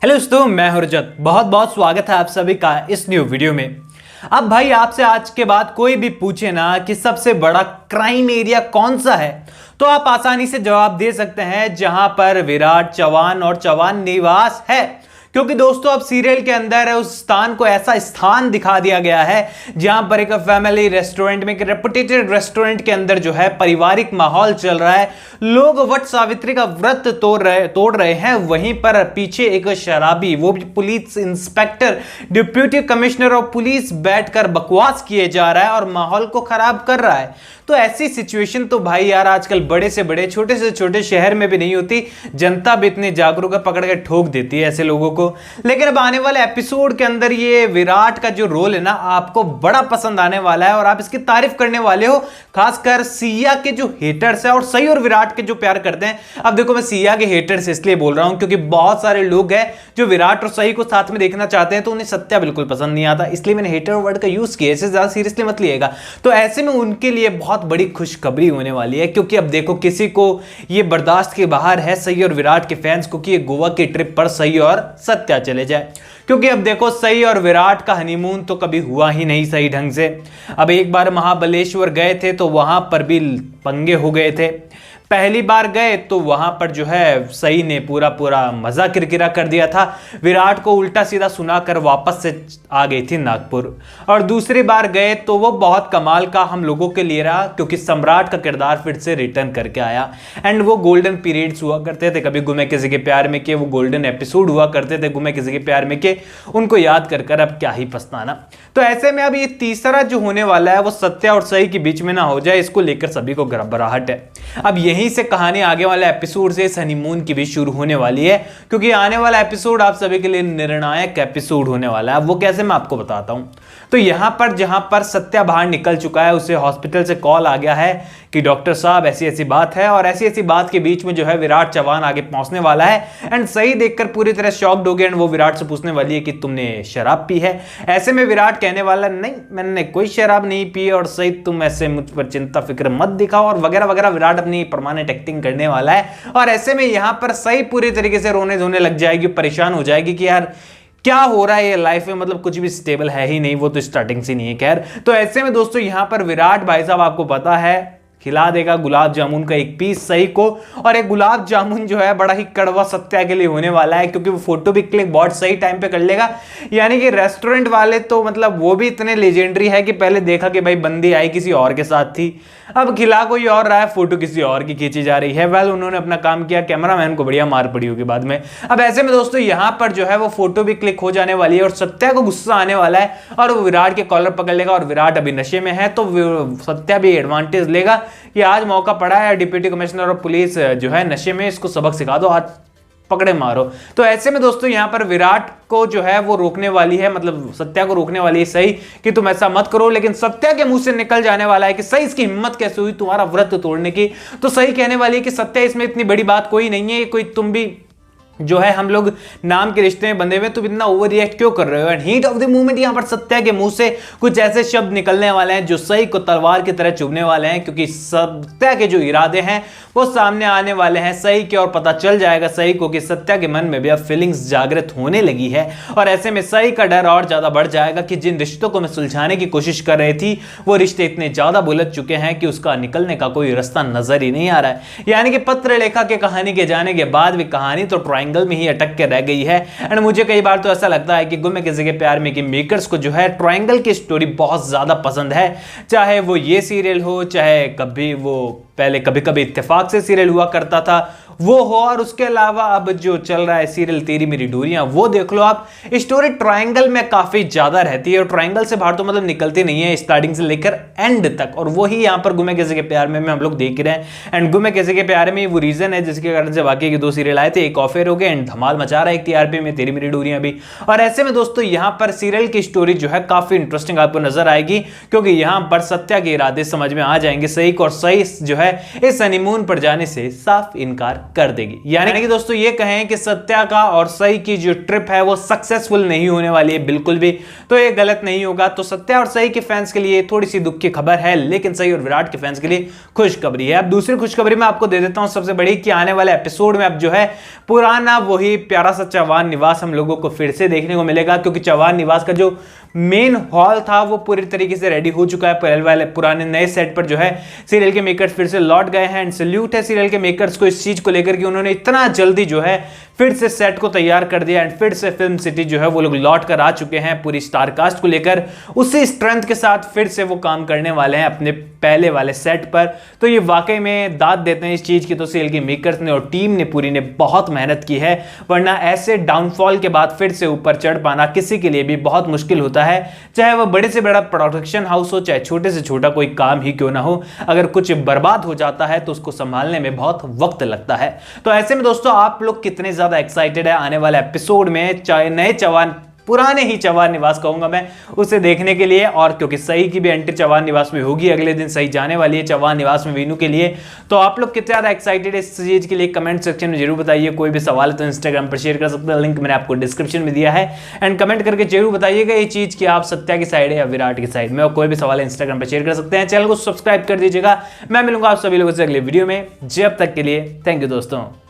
Hello दोस्तों, मैं हूं रजत। बहुत बहुत स्वागत है आप सभी का इस न्यू वीडियो में। अब भाई आपसे आज के बाद कोई भी पूछे ना कि सबसे बड़ा क्राइम एरिया कौन सा है, तो आप आसानी से जवाब दे सकते हैं जहां पर विराट चौहान और चौहान निवास है। क्योंकि दोस्तों अब सीरियल के अंदर उस स्थान को ऐसा स्थान दिखा दिया गया है जहां पर एक फैमिली रेस्टोरेंट में, एक रेपुटेटेड रेस्टोरेंट के अंदर जो है पारिवारिक माहौल चल रहा है। लोग वट सावित्री का व्रत तोड़ रहे हैं। वहीं पर पीछे एक शराबी, वो भी police inspector, deputy commissioner of police बैठकर बकवास किए जा रहा है और माहौल को खराब कर रहा है। तो ऐसी सिचुएशन तो भाई यार आजकल बड़े से बड़े, छोटे से छोटे शहर में भी नहीं होती। जनता भी इतनी जागरूक है, पकड़ के ठोक देती है ऐसे लोगों को। लेकिन अब आने वाले एपिसोड के अंदर ये विराट का जो रोल है ना, आपको बड़ा पसंद आने वाला है और आप इसकी तारीफ करने वाले हो। खासकर सिया के जो हेटर्स है और सही और विराट के जो प्यार करते हैं। अब देखो, मैं सिया के हेटर्स इसलिए बोल रहा हूं क्योंकि बहुत सारे लोग हैं जो विराट और सही को साथ में देखना चाहते हैं, तो उन्हें सत्या बिल्कुल पसंद नहीं आता। इसलिए मैंने हेटर वर्ड का यूज किया, इसे ज्यादा सीरियसली मत लिएगा। तो ऐसे में उनके लिए बहुत बड़ी खुशखबरी होने वाली है, क्योंकि अब देखो किसी को ये बर्दाश्त के बाहर है, सही और विराट के फैंस को, कि ये गोवा की ट्रिप पर सही और सत्या चले जाए। क्योंकि अब देखो सही और विराट का हनीमून तो कभी हुआ ही नहीं सही ढंग से। अब एक बार महाबलेश्वर गए थे तो वहां पर भी पंगे हो गए थे। पहली बार गए तो वहां पर जो है सही ने पूरा मजा किरकिरा कर दिया था। विराट को उल्टा सीधा सुनाकर वापस से आ गई थी नागपुर। और दूसरी बार गए तो वो बहुत कमाल का हम लोगों के लिए रहा, क्योंकि सम्राट का किरदार फिर से रिटर्न करके आया। एंड वो गोल्डन पीरियड्स हुआ करते थे, कभी गुमे किसी के प्यार में के, वो गोल्डन एपिसोड हुआ करते थे गुमे किसी के प्यार में के, उनको याद कर कर अब क्या ही पछताना। तो ऐसे में अब ये तीसरा जो होने वाला है वो सत्या और सही के बीच में ना हो जाए, इसको लेकर सभी को घबराहट है। अब यहीं से कहानी आगे वाले एपिसोड से इस हनीमून की भी शुरू होने वाली है, क्योंकि आने वाला एपिसोड आप सभी के लिए निर्णायक एपिसोड होने वाला है। वो कैसे, मैं आपको बताता हूं। तो यहां पर जहां पर सत्या बाहर निकल चुका है, उसे हॉस्पिटल से कॉल आ गया है कि डॉक्टर साहब ऐसी ऐसी बात है, और ऐसी ऐसी बात के बीच में जो है विराट चौहान आगे पहुंचने वाला है। एंड सही देखकर पूरी तरह शॉक्ड हो गया एंड वो विराट से पूछने वाली है कि तुमने शराब पी है। ऐसे में विराट कहने वाला, नहीं मैंने कोई शराब नहीं पी, और सही तुम ऐसे मुझ पर चिंता फिक्र मत दिखाओ, और वगैरह वगैरह। विराट अपनी परमानेंट एक्टिंग करने वाला है। और ऐसे में यहां पर सही पूरी तरीके से रोने धोने लग जाएगी, परेशान हो जाएगी कि यार क्या हो रहा है ये लाइफ में, मतलब कुछ भी स्टेबल है ही नहीं। वो तो स्टार्टिंग से नहीं है। खैर, तो ऐसे में दोस्तों यहां पर विराट भाई साहब, आपको पता है, खिला देगा गुलाब जामुन का एक पीस सही को। और एक गुलाब जामुन जो है बड़ा ही कड़वा सत्या के लिए होने वाला है, क्योंकि वो फोटो भी क्लिक बहुत सही टाइम पे कर लेगा। यानी कि रेस्टोरेंट वाले तो मतलब वो भी इतने लेजेंडरी है कि पहले देखा कि भाई बंदी आई किसी और के साथ थी, अब खिला कोई और रहा है, फोटो किसी और की खींची जा रही है। वेल, उन्होंने अपना काम किया, कैमरामैन को बढ़िया मार पड़ी होगी बाद में। अब ऐसे में दोस्तों यहां पर जो है वो फोटो भी क्लिक हो जाने वाली है और सत्या को गुस्सा आने वाला है, और वो विराट के कॉलर पकड़ लेगा। और विराट अभी नशे में है, तो सत्या भी एडवांटेज लेगा कि आज मौका पड़ा है, डिप्टी कमिश्नर ऑफ पुलिस जो है नशे में, इसको सबक सिखा दो, आज पकड़े मारो। तो ऐसे में दोस्तों यहां पर विराट को जो है वो रोकने वाली है, मतलब सत्या को रोकने वाली है सही कि तुम ऐसा मत करो। लेकिन सत्या के मुंह से निकल जाने वाला है कि सही इसकी हिम्मत कैसे हुई तुम्हारा व्रत तोड़ने की। तो सही कहने वाली है कि सत्या इसमें इतनी बड़ी बात कोई नहीं है, कोई तुम भी जो है हम लोग नाम के रिश्ते में बंधे हुए, तुम इतना ओवर रिएक्ट क्यों कर रहे हो। And heat of the moment यहां पर सत्या के मुंह से कुछ ऐसे शब्द निकलने वाले हैं जो सही को तलवार की तरह चुभने वाले हैं, क्योंकि सत्या के जो इरादे हैं वो सामने आने वाले हैं सही के, और पता चल जाएगा सही को कि सत्या के मन में भी अब फीलिंग्स जागृत होने लगी है। और ऐसे में सही का डर और ज्यादा बढ़ जाएगा कि जिन रिश्तों को मैं सुलझाने की कोशिश कर रही थी वो रिश्ते इतने ज्यादा बुलझ चुके हैं कि उसका निकलने का कोई रास्ता नजर ही नहीं आ रहा है। यानी कि पत्र लेखा के कहानी के जाने के बाद भी कहानी तो ट्रायंगल में ही अटक के रह गई है। एंड मुझे कई बार तो ऐसा लगता है कि गुम किसी के प्यार में कि मेकर्स को जो है ट्रायंगल की स्टोरी बहुत ज्यादा पसंद है, चाहे वो ये सीरियल हो, चाहे कभी वो पहले कभी कभी इत्तेफाक से सीरियल हुआ करता था वो हो, और उसके अलावा अब जो चल रहा है सीरियल तेरी मेरी डोरियां, वो देख लो आप। स्टोरी ट्रायंगल में काफी ज्यादा रहती है और ट्रायंगल से बाहर तो मतलब निकलती नहीं है स्टार्टिंग से लेकर एंड तक। और वही यहां पर गुमे किसी के प्यार में हम लोग देख रहे हैं। एंड गुमे किसी के प्यार में वो रीजन है जिसके कारण से बाकी के दो सीरियल आए थे, एक ऑफेयर हो गए एंड धमाल मचा रहा है एक टीआरपी में तेरी मेरी डोरियां भी। और ऐसे में दोस्तों यहां पर सीरियल की स्टोरी जो है काफी इंटरेस्टिंग आपको नजर आएगी, क्योंकि यहां पर सत्या के इरादे समझ में आ जाएंगे सही को, और सही जो है है इस हनीमून पर जाने से साफ इनकार कर देगी। यानी कि दोस्तों ये कहें कि सत्या का और सई की जो ट्रिप है वो सक्सेसफुल नहीं होने वाली है बिल्कुल भी, तो ये गलत नहीं होगा। तो सत्या और सई के फैंस के लिए थोड़ी सी दुख की खबर है, लेकिन सई और विराट के फैंस के लिए खुशखबरी है। अब दूसरी खुशखबरी मैं आपको दे देता हूं सबसे बड़ी, कि आने वाले एपिसोड में अब जो है पुराना वही प्यारा सा चौहान निवास हम लोगों को फिर से देखने को मिलेगा, क्योंकि चौहान निवास का जो मेन हॉल था वो पूरी तरीके से रेडी हो चुका है। पहले वाले पुराने नए सेट पर जो है सीरियल के मेकर्स फिर से लौट गए हैं, एंड सैल्यूट है सीरियल के मेकर्स को इस चीज को लेकर कि उन्होंने इतना जल्दी जो है फिर से सेट को तैयार कर दिया, एंड फिर से फिल्म सिटी जो है वो लोग लौट कर आ चुके हैं पूरी स्टार कास्ट को लेकर, उसी स्ट्रेंथ के साथ फिर से वो काम करने वाले हैं अपने पहले वाले सेट पर। तो ये वाकई में दाद देते हैं इस चीज की तो सीरियल के मेकर्स ने और टीम ने पूरी ने बहुत मेहनत की है, वरना ऐसे डाउनफॉल के बाद फिर से ऊपर चढ़ पाना किसी के लिए भी बहुत मुश्किल होता है, चाहे वह बड़े से बड़ा प्रोडक्शन हाउस हो, चाहे छोटे से छोटा कोई काम ही क्यों ना हो। अगर कुछ बर्बाद हो जाता है तो उसको संभालने में बहुत वक्त लगता है। तो ऐसे में दोस्तों आप लोग कितने ज्यादा एक्साइटेड है आने वाले एपिसोड में, चाहे नए चौहान पुराने ही चौहान निवास कहूंगा मैं उसे देखने के लिए, और क्योंकि सई की भी एंट्री चौहान निवास में होगी, अगले दिन सई जाने वाली है चौहान निवास में वीनू के लिए। तो आप लोग कितने ज्यादा एक्साइटेड है इस चीज के लिए कमेंट सेक्शन में जरूर बताइए। कोई भी सवाल है तो इंस्टाग्राम पर शेयर कर सकते हैं, लिंक मैंने आपको डिस्क्रिप्शन में दिया है, एंड कमेंट करके जरूर बताइएगा ये चीज कि आप सत्या की साइड है या विराट की साइड में, और कोई भी सवाल इंस्टाग्राम पर शेयर कर सकते हैं। चैनल को सब्सक्राइब कर दीजिएगा। मैं मिलूंगा आप सभी लोगों से अगले वीडियो में, जब तक के लिए थैंक यू दोस्तों।